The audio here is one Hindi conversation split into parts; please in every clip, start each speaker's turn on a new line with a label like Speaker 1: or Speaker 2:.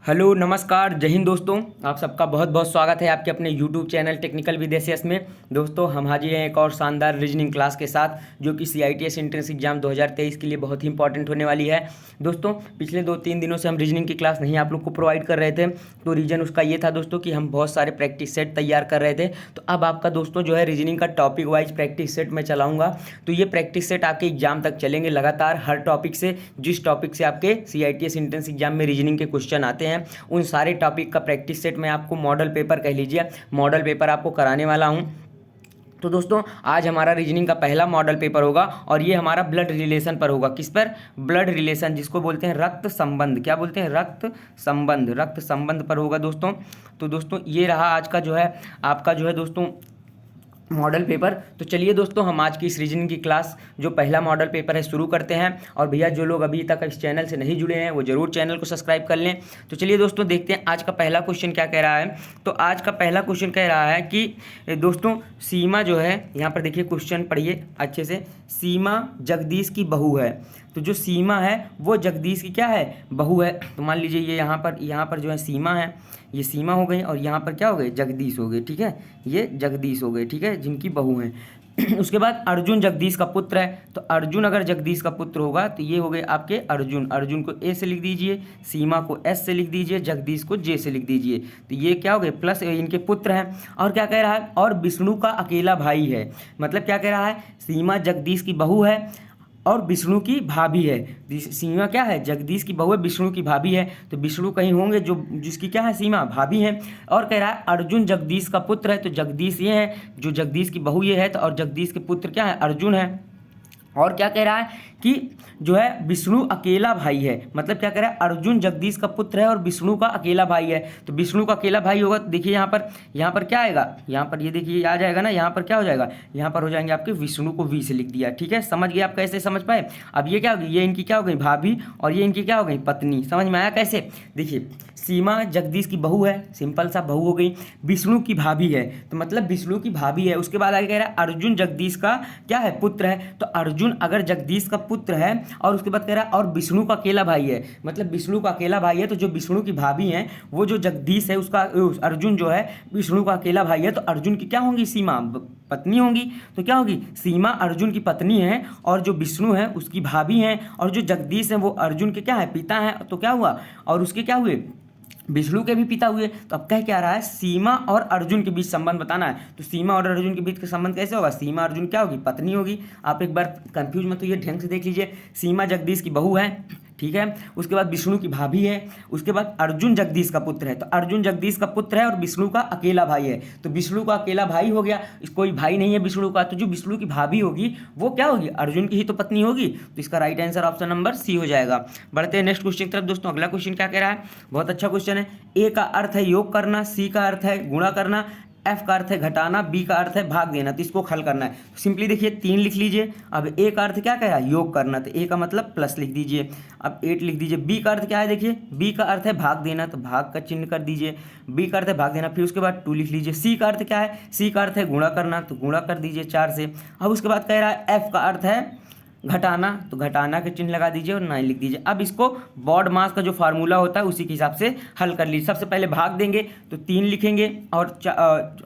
Speaker 1: हेलो नमस्कार जय हिंद दोस्तों। आप सबका बहुत बहुत स्वागत है आपके अपने यूट्यूब चैनल टेक्निकल विदेशियस में। दोस्तों हम हाजिर हैं एक और शानदार रीजनिंग क्लास के साथ जो कि CITS एंट्रेंस एग्जाम 2023 के लिए बहुत ही इंपॉर्टेंट होने वाली है। दोस्तों पिछले 2-3 दिनों से हम रीजनिंग की क्लास नहीं आप लोग को प्रोवाइड कर रहे थे, तो रीज़न उसका ये था दोस्तों कि हम बहुत सारे प्रैक्टिस सेट तैयार कर रहे थे। तो अब आपका दोस्तों जो है रीजनिंग का टॉपिक वाइज प्रैक्टिस सेट मैं चलाऊँगा। तो ये प्रैक्टिस सेट आपके एग्जाम तक चलेंगे लगातार, हर टॉपिक से जिस टॉपिक से आपके CITS एंट्रेंस एग्जाम में रीजनिंग के क्वेश्चन आते हैं उन सारे टॉपिक का प्रैक्टिस सेट मैं आपको मॉडल पेपर कह लीजिए, मॉडल पेपर आपको कराने वाला हूं। तो दोस्तों आज हमारा रीजनिंग का पहला मॉडल पेपर होगा और ये हमारा ब्लड रिलेशन पर होगा। किस पर? ब्लड रिलेशन, जिसको बोलते हैं रक्त संबंध। क्या बोलते हैं? रक्त संबंध। रक्त संबंध पर होगा दोस्तों। तो दोस्तों ये रहा आज का जो है आपका जो है दोस्तों मॉडल पेपर। तो चलिए दोस्तों हम आज की इस रीजनिंग की क्लास जो पहला मॉडल पेपर है शुरू करते हैं। और भैया जो लोग अभी तक इस चैनल से नहीं जुड़े हैं वो जरूर चैनल को सब्सक्राइब कर लें। तो चलिए दोस्तों देखते हैं आज का पहला क्वेश्चन क्या कह रहा है। तो आज का पहला क्वेश्चन कह रहा है कि दोस्तों सीमा जो है, यहाँ पर देखिए क्वेश्चन पढ़िए अच्छे से। सीमा जगदीश की बहू है। तो जो सीमा है वो जगदीश की क्या है? बहू है। तो मान लीजिए ये यहाँ पर जो है सीमा है, ये सीमा हो गई और यहाँ पर क्या हो गए? जगदीश हो गए। ठीक है, ये जगदीश हो गए, ठीक है, जिनकी बहू हैं। उसके बाद अर्जुन जगदीश का पुत्र है। तो अर्जुन अगर जगदीश का पुत्र होगा तो ये हो गए आपके अर्जुन। अर्जुन को A से लिख दीजिए, सीमा को S से लिख दीजिए, जगदीश को J से लिख दीजिए। तो ये क्या हो गए? प्लस इनके पुत्र हैं। और क्या कह रहा है? और विष्णु का अकेला भाई है। मतलब क्या कह रहा है? सीमा जगदीश की बहू है और विष्णु की भाभी है। सीमा क्या है? जगदीश की बहू है, विष्णु की भाभी है। तो विष्णु कहीं होंगे जो जिसकी क्या है? सीमा भाभी है। और कह रहा है अर्जुन जगदीश का पुत्र है। तो जगदीश ये है, जो जगदीश की बहू ये है, तो और जगदीश के पुत्र क्या है? अर्जुन है। और क्या कह रहा है कि जो है विष्णु अकेला भाई है। मतलब क्या कह रहा है? अर्जुन जगदीश का पुत्र है और विष्णु का अकेला भाई है। तो विष्णु का अकेला भाई होगा तो देखिए यहाँ पर क्या आएगा? यहाँ पर ये देखिए आ जाएगा ना, यहाँ पर क्या हो जाएगा? यहाँ पर हो जाएंगे आपके विष्णु को V से लिख दिया। ठीक है, समझ गए आप? कैसे समझ पाए? अब ये क्या होगी? ये इनकी क्या हो गई? भाभी, और ये इनकी क्या हो गई? पत्नी। समझ में आया कैसे? देखिए सीमा जगदीश की बहू है, सिंपल सा बहू हो गई। विष्णु की भाभी है, तो मतलब विष्णु की भाभी है। उसके बाद आगे कह रहा है अर्जुन जगदीश का क्या है? पुत्र है। तो अर्जुन अगर जगदीश का पुत्र है और उसके बाद कह रहा है और विष्णु का अकेला भाई है, मतलब विष्णु का अकेला भाई है। तो जो विष्णु की भाभी है वो जो जगदीश है उसका अर्जुन जो है विष्णु का अकेला भाई है। तो अर्जुन की क्या होंगी? सीमा पत्नी होंगी। तो क्या होगी? सीमा अर्जुन की पत्नी है और जो विष्णु है उसकी भाभी है और जो जगदीश है वो अर्जुन के क्या है? पिता है। तो क्या हुआ? और उसके क्या हुए? विष्णु के भी पिता हुए। तो अब कह क्या रहा है? सीमा और अर्जुन के बीच संबंध बताना है। तो सीमा और अर्जुन के बीच का संबंध कैसे होगा? सीमा अर्जुन क्या होगी? पत्नी होगी। आप एक बार कंफ्यूज मत होइए, ढंग से देख लीजिए। सीमा जगदीश की बहू है, ठीक है। उसके बाद विष्णु की भाभी है। उसके बाद अर्जुन जगदीश का पुत्र है। तो अर्जुन जगदीश का पुत्र है और विष्णु का अकेला भाई है। तो विष्णु का अकेला भाई हो गया, कोई भाई नहीं है विष्णु का। तो जो विष्णु की भाभी होगी वो क्या होगी? अर्जुन की ही तो पत्नी होगी। तो इसका right answer option number C हो जाएगा। बढ़ते हैं नेक्स्ट क्वेश्चन की तरफ दोस्तों। अगला क्वेश्चन क्या कह रहा है? बहुत अच्छा क्वेश्चन है। A का अर्थ है योग करना, C का अर्थ है गुणा करना, F का अर्थ है घटाना, B का अर्थ है भाग देना। तो इसको हल करना है। सिंपली देखिए 3 लिख लीजिए। अब A का अर्थ क्या कह रहा है? योग करना, तो A का मतलब प्लस लिख दीजिए। अब 8 लिख दीजिए। B का अर्थ क्या है? देखिए B का अर्थ है भाग देना, तो भाग का चिन्ह कर दीजिए। B का अर्थ है भाग देना, फिर उसके बाद 2 लिख लीजिए। C का अर्थ क्या है? C का अर्थ है गुणा करना, तो गुणा कर दीजिए 4 से। अब उसके बाद कह रहा है F का अर्थ है घटाना, तो घटाना के चिन्ह लगा दीजिए और 9 लिख दीजिए। अब इसको बॉड मास का जो फार्मूला होता है उसी के हिसाब से हल कर लीजिए। सबसे पहले भाग देंगे तो 3 लिखेंगे और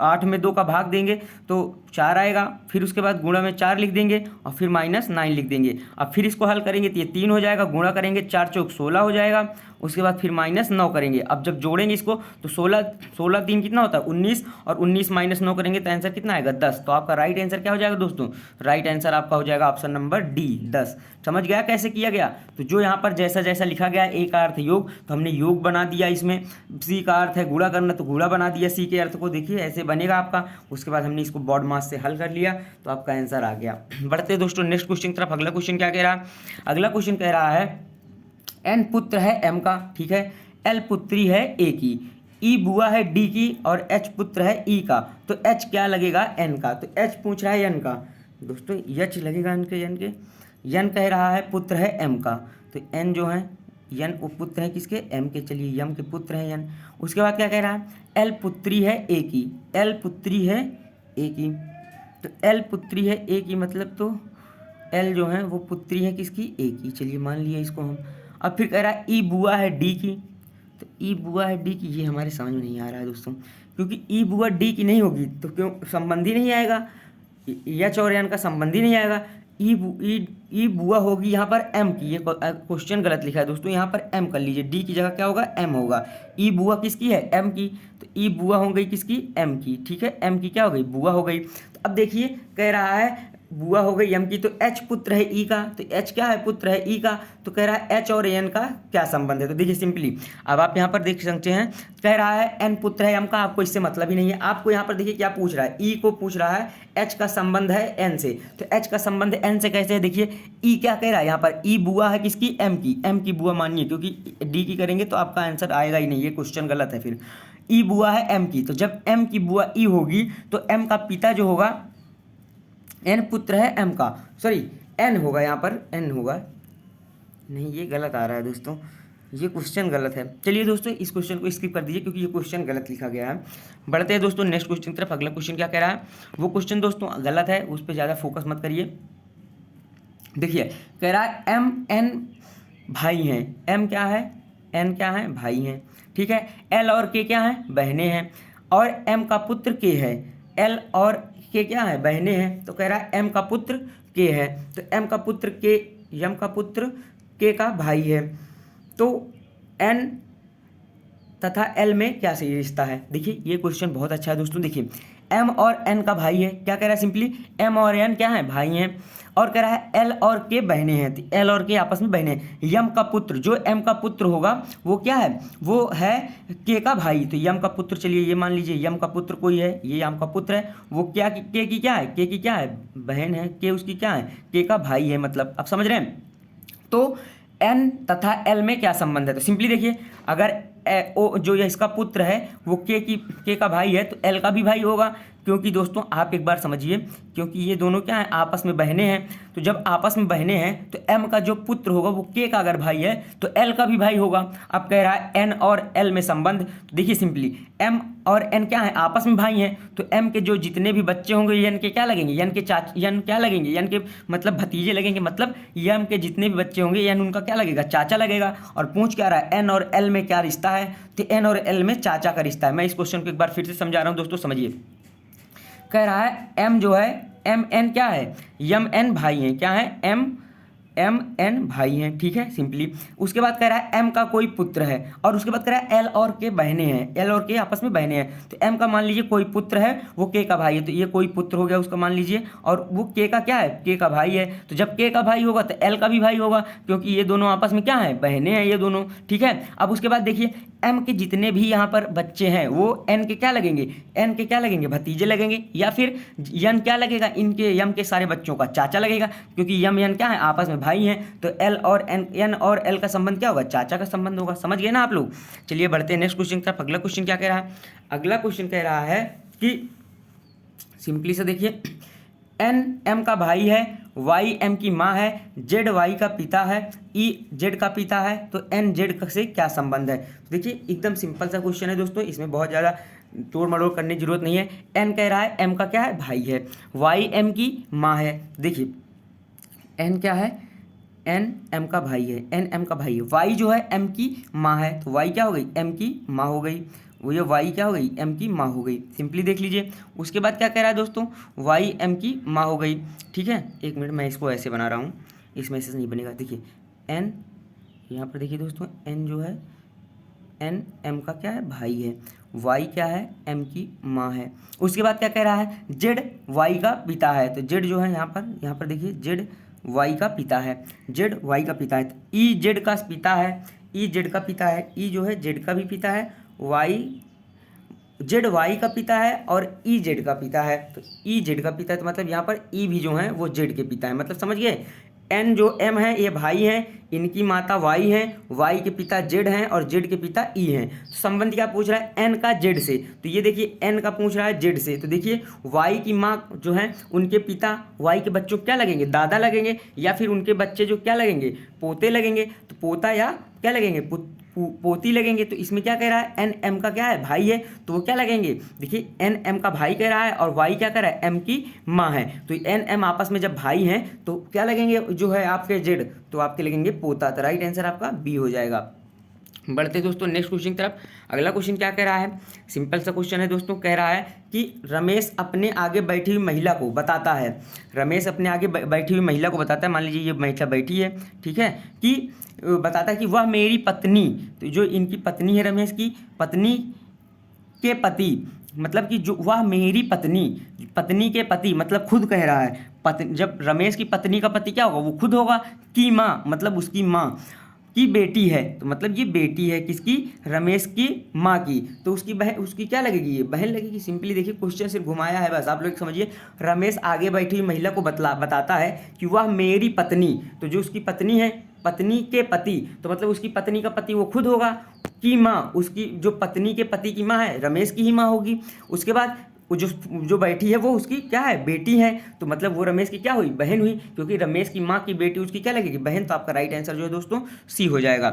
Speaker 1: 8 में 2 का भाग देंगे तो 4 आएगा। फिर उसके बाद गुणा में 4 लिख देंगे और फिर -9 लिख देंगे। अब फिर इसको हल करेंगे तो ये 3 हो जाएगा, गुणा करेंगे 4 चौक 16 हो जाएगा। उसके बाद फिर -9 करेंगे। अब जब जोड़ेंगे इसको तो 16 3 कितना होता है? 19, और 19 -9 करेंगे तो आंसर कितना आएगा? 10। तो आपका राइट आंसर क्या हो जाएगा दोस्तों? राइट आंसर आपका हो जाएगा ऑप्शन नंबर D 10। समझ गया कैसे किया गया? तो जो यहाँ पर जैसा जैसा लिखा गया A का अर्थ योग, तो हमने योग बना दिया इसमें। C का अर्थ है गुणा करना, तो गुणा बना दिया C के अर्थ को। देखिए ऐसे बनेगा आपका। उसके बाद हमने इसको बॉड मास से हल कर लिया तो आपका आंसर आ गया। बढ़ते दोस्तों नेक्स्ट क्वेश्चन की तरफ। अगला क्वेश्चन क्या कह रहा है? अगला क्वेश्चन कह रहा है N पुत्र है M का, ठीक है, L पुत्री है A की, E बुआ है D की और H पुत्र है E का। तो H क्या लगेगा? N का। तो H पूछ रहा है N का। दोस्तों H लगेगा N के N कह रहा है पुत्र है M का। तो N जो है N वो पुत्र है किसके? M के। चलिए M के पुत्र है N। उसके बाद क्या कह रहा है? L पुत्री है A की, L पुत्री है A की। तो L पुत्री है A की मतलब तो L जो है वो पुत्री है किसकी? A की। चलिए मान लिया इसको हम। अब फिर कह रहा है E बुआ है D की। तो ई बुआ है डी की, ये हमारे समझ में नहीं आ रहा है दोस्तों, क्योंकि ई बुआ डी की नहीं होगी तो क्यों संबंधी नहीं आएगा, एच और एन का संबंधी नहीं आएगा। ई बुआ होगी यहाँ पर एम की, ये क्वेश्चन गलत लिखा है दोस्तों, यहाँ पर एम कर लीजिए, डी की जगह क्या होगा एम होगा। ई बुआ किसकी है एम की, तो ई बुआ हो गई किसकी एम की, ठीक है, एम की क्या हो गई बुआ हो गई। तो अब देखिए कह रहा है बुआ हो गई एम की, तो एच पुत्र है ई का, तो एच क्या है पुत्र है ई का, तो कह रहा है एच और एन का क्या संबंध है। तो देखिए सिंपली अब आप यहाँ पर देख सकते हैं, कह रहा है एन पुत्र है एम का, आपको इससे मतलब ही नहीं है। आपको यहाँ पर देखिए क्या पूछ रहा है, ई को पूछ रहा है एच का संबंध है एन से, तो एच का संबंध एन से कैसे है, देखिए ई क्या कह रहा है यहाँ पर, ई बुआ है किसकी एम की, एम की बुआ मानिए, क्योंकि डी की करेंगे तो आपका आंसर आएगा ही नहीं, ये क्वेश्चन गलत है। फिर ई बुआ है एम की, तो जब एम की बुआ ई होगी तो एम का पिता जो होगा, एन पुत्र है एम का, सॉरी एन होगा यहाँ पर, एन होगा नहीं, ये गलत आ रहा है दोस्तों, ये क्वेश्चन गलत है। चलिए दोस्तों इस क्वेश्चन को स्किप कर दीजिए क्योंकि ये क्वेश्चन गलत लिखा गया है। बढ़ते हैं दोस्तों नेक्स्ट क्वेश्चन की तरफ। अगला क्वेश्चन क्या कह रहा है, वो क्वेश्चन दोस्तों गलत है, उस पर ज़्यादा फोकस मत करिए। देखिए कह रहा है एम एन भाई हैं, एम क्या है एन क्या है भाई हैं, ठीक है, एल और के क्या है बहनें हैं, और एम का पुत्र के है, एल और के क्या है बहनें हैं, तो कह रहा है एम का पुत्र के है, तो एम का पुत्र के, एम का पुत्र के का भाई है, तो एन तथा एल में क्या सही रिश्ता है। देखिए ये क्वेश्चन बहुत अच्छा है दोस्तों। देखिए एम और एन का भाई है, क्या कह रहा है सिंपली एम और एन क्या है भाई हैं, और कह रहा है एल और के बहनें हैं, तो एल और के आपस में बहनें हैं। यम का पुत्र, जो एम का पुत्र होगा वो क्या है, वो है के का भाई, तो यम का पुत्र, चलिए ये मान लीजिए यम का पुत्र कोई है, ये यम का पुत्र है, वो क्या के की क्या है, के की क्या है बहन है, के उसकी क्या है के का भाई है, मतलब आप समझ रहे हैं। तो एन तथा एल में क्या संबंध है, तो सिंपली देखिए अगर ओ जो ये इसका पुत्र है वो के का भाई है तो एल का भी भाई होगा, क्योंकि दोस्तों आप एक बार समझिए, क्योंकि ये दोनों क्या है आपस में बहनें हैं, तो जब आपस में बहनें हैं तो एम का जो पुत्र होगा वो के का अगर भाई है तो एल का भी भाई होगा। अब कह रहा है एन और एल में संबंध, तो देखिए सिंपली एम और एन क्या है आपस में भाई हैं, तो एम के जो जितने भी बच्चे होंगे एन के क्या लगेंगे, एन के एन क्या लगेंगे, एन के मतलब भतीजे लगेंगे, मतलब एम के जितने भी बच्चे होंगे एन उनका क्या लगेगा चाचा लगेगा। और पूछ क्या रहा है एन और एल में क्या रिश्ता है, तो एन और एल में चाचा का रिश्ता है। मैं इस क्वेश्चन को एक बार फिर से समझा रहा हूँ दोस्तों, समझिए। कह रहा है एम जो है एम एन क्या है, यम एन भाई हैं, क्या है एम एन भाई हैं, ठीक है सिंपली। उसके बाद कह रहा है एम का कोई पुत्र है, और उसके बाद कह रहा है एल और के बहनें हैं, एल और के आपस में बहनें हैं, तो एम का मान लीजिए कोई पुत्र है वो के का भाई है, तो ये कोई पुत्र हो गया उसका मान लीजिए, और वो के का क्या है के का भाई है, तो जब के का भाई होगा तो एल का भी भाई होगा, क्योंकि ये दोनों आपस में क्या है बहनें हैं ये दोनों, ठीक है। अब उसके बाद देखिए एम के जितने भी यहाँ पर बच्चे हैं वो एन के क्या लगेंगे, एन के क्या लगेंगे भतीजे लगेंगे, या फिर यन क्या लगेगा इनके यम के सारे बच्चों का चाचा लगेगा, क्योंकि यम यन क्या है आपस में भाई हैं, तो एल और एन और एल का संबंध क्या होगा चाचा का संबंध होगा। समझ गए ना आप लोग। चलिए बढ़ते हैं नेक्स्ट क्वेश्चन की तरफ। अगला क्वेश्चन क्या कह रहा है, अगला क्वेश्चन कह रहा है कि सिंपली से देखिए एन एम का भाई है, वाई एम की माँ है, जेड वाई का पिता है, ई जेड का पिता है, तो एन जेड से क्या संबंध है। तो देखिए एकदम सिंपल सा क्वेश्चन है दोस्तों, इसमें बहुत ज़्यादा तोड़ मरोड़ करने की जरूरत नहीं है। एन कह रहा है एम का क्या है भाई है, वाई एम की माँ है, देखिए एन क्या है एन एम का भाई है, एन एम का भाई है, वाई जो है एम की माँ है, तो वाई क्या हो गई एम की माँ हो गई, वो ये वाई क्या हो गई एम की माँ हो गई, सिंपली देख लीजिए। उसके बाद क्या कह रहा है दोस्तों, वाई एम की माँ हो गई, ठीक है। एक मिनट मैं इसको ऐसे बना रहा हूँ, इसमें ऐसे नहीं बनेगा। देखिए एन यहाँ पर देखिए दोस्तों, एन जो है एन एम का क्या है भाई है, वाई क्या है एम की माँ है। उसके बाद क्या कह रहा है जेड वाई का पिता है, तो जेड जो है यहाँ पर देखिए जेड वाई का पिता है, जेड वाई का पिता है, तो ई जेड का पिता है, ई जेड का पिता है, ई जो है जेड का भी पिता है, वाई जेड वाई का पिता है और ई जेड का पिता है, तो ई जेड का पिता है, तो मतलब यहाँ पर ई भी जो है वो जेड के पिता है, मतलब समझ गए। एन जो एम है ये भाई हैं, इनकी माता वाई हैं, वाई के पिता जेड हैं और जेड के पिता ई हैं। तो संबंध क्या पूछ रहा है एन का जेड से, तो ये देखिए एन का पूछ रहा है जेड से, तो देखिए वाई की माँ जो है उनके पिता वाई के बच्चों क्या लगेंगे दादा लगेंगे, या फिर उनके बच्चे जो क्या लगेंगे पोते लगेंगे, तो पोता या क्या लगेंगे पोती लगेंगे। तो इसमें क्या कह रहा है एन एम का क्या है भाई है, तो वो क्या लगेंगे देखिए एन एम का भाई कह रहा है और वाई क्या कह रहा है एम की माँ है, तो एन एम आपस में जब भाई हैं तो क्या लगेंगे जो है आपके जेड, तो आपके लगेंगे पोता, तो राइट आंसर आपका बी हो जाएगा। बढ़ते दोस्तों नेक्स्ट क्वेश्चन की तरफ। अगला क्वेश्चन क्या कह रहा है, सिंपल सा क्वेश्चन है दोस्तों। कह रहा है कि रमेश अपने आगे बैठी हुई महिला को बताता है, रमेश अपने आगे बैठी हुई महिला को बताता है, मान लीजिए ये महिला बैठी है, ठीक है, कि बताता है कि वह मेरी पत्नी, तो जो इनकी पत्नी है रमेश की पत्नी के पति, मतलब कि जो वह मेरी पत्नी, पत्नी के पति मतलब खुद कह रहा है, पत्नी, जब रमेश की पत्नी का पति क्या होगा, वो खुद होगा, की माँ मतलब उसकी माँ की बेटी है, तो मतलब ये बेटी है किसकी, रमेश की माँ की, तो उसकी बहन, उसकी क्या लगेगी, ये बहन लगेगी। सिंपली देखिए क्वेश्चन सिर्फ घुमाया है बस, आप लोग समझिए। रमेश आगे बैठी हुई महिला को बताता है कि वह मेरी पत्नी, तो जो उसकी पत्नी है, पत्नी के पति, तो मतलब उसकी पत्नी का पति वो खुद होगा, की माँ, उसकी जो पत्नी के पति की माँ है रमेश की ही माँ होगी। उसके बाद वो जो बैठी है वो उसकी क्या है, बेटी है, तो मतलब वो रमेश की क्या हुई, बहन हुई, क्योंकि रमेश की माँ की बेटी उसकी क्या लगेगी, बहन। तो आपका राइट आंसर जो है दोस्तों सी हो जाएगा।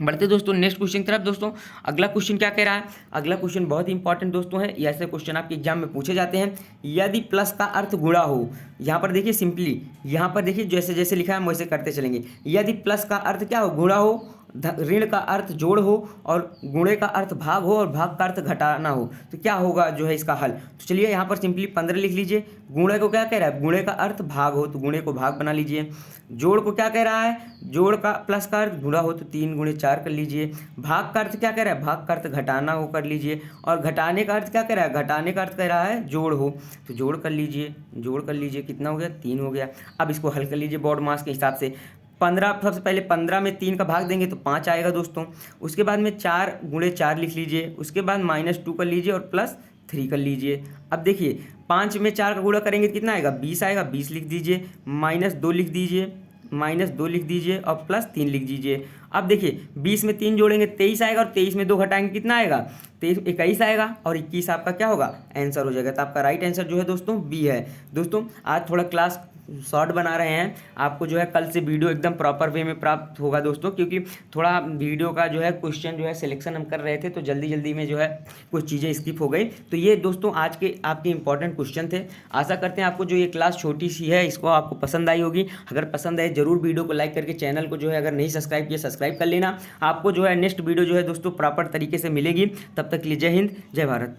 Speaker 1: बढ़ते दोस्तों नेक्स्ट क्वेश्चन की तरफ। दोस्तों अगला क्वेश्चन क्या कह रहा है, अगला क्वेश्चन बहुत ही इंपॉर्टेंट दोस्तों है, ऐसे क्वेश्चन आपके एग्जाम में पूछे जाते हैं। यदि प्लस का अर्थ गुणा हो, यहाँ पर देखिए सिंपली, यहाँ पर देखिए जैसे जैसे लिखा है हम वैसे करते चलेंगे। यदि प्लस का अर्थ क्या हो, गुणा हो, ऋण का अर्थ जोड़ हो, और गुणे का अर्थ भाग हो, और भाग का अर्थ घटाना हो, तो क्या होगा जो है इसका हल। तो चलिए यहाँ पर सिंपली 15 लिख लीजिए। गुणे को क्या कह रहा है, गुणे का अर्थ भाग हो, तो गुणे को भाग बना लीजिए। जोड़ को क्या कह रहा है, जोड़ का प्लस का अर्थ गुणा हो, तो 3 गुणे 4 कर लीजिए। भाग का अर्थ क्या कह रहा है, भाग का अर्थ घटाना हो, कर लीजिए। और घटाने का अर्थ क्या कह रहा है, घटाने का अर्थ कह रहा है जोड़ हो, तो जोड़ कर लीजिए, जोड़ कर लीजिए, कितना हो गया, 3 हो गया। अब इसको हल कर लीजिए बोर्ड मास के हिसाब से। 15, सबसे पहले 15 में 3 का भाग देंगे तो 5 आएगा दोस्तों। उसके बाद में 4 गुणे 4 लिख लीजिए, उसके बाद -2 कर लीजिए और +3 कर लीजिए। अब देखिए 5 में 4 का गुणा करेंगे तो कितना आएगा, 20 आएगा, 20 लिख दीजिए, -2 लिख दीजिए, -2 लिख दीजिए और +3 लिख दीजिए। अब देखिए 20 में 3 जोड़ेंगे 23 आएगा, और 23 में 2 घटाएंगे कितना आएगा, 21 आएगा, और 21 आपका क्या होगा, आंसर हो जाएगा। तो आपका राइट आंसर जो है दोस्तों बी है। दोस्तों आज थोड़ा क्लास शॉर्ट बना रहे हैं, आपको जो है कल से वीडियो एकदम प्रॉपर वे में प्राप्त होगा दोस्तों, क्योंकि थोड़ा वीडियो का जो है क्वेश्चन जो है सिलेक्शन हम कर रहे थे, तो जल्दी जल्दी में जो है कुछ चीज़ें स्किप हो गई। तो ये दोस्तों आज के आपके इंपॉर्टेंट क्वेश्चन थे। आशा करते हैं आपको जो ये क्लास छोटी सी है इसको आपको पसंद आई होगी। अगर पसंद आए जरूर वीडियो को लाइक करके चैनल को जो है अगर नहीं सब्सक्राइब किया सब्सक्राइब कर लेना। आपको जो है नेक्स्ट वीडियो जो है दोस्तों प्रॉपर तरीके से मिलेगी। तब तक के लिए जय हिंद, जय भारत।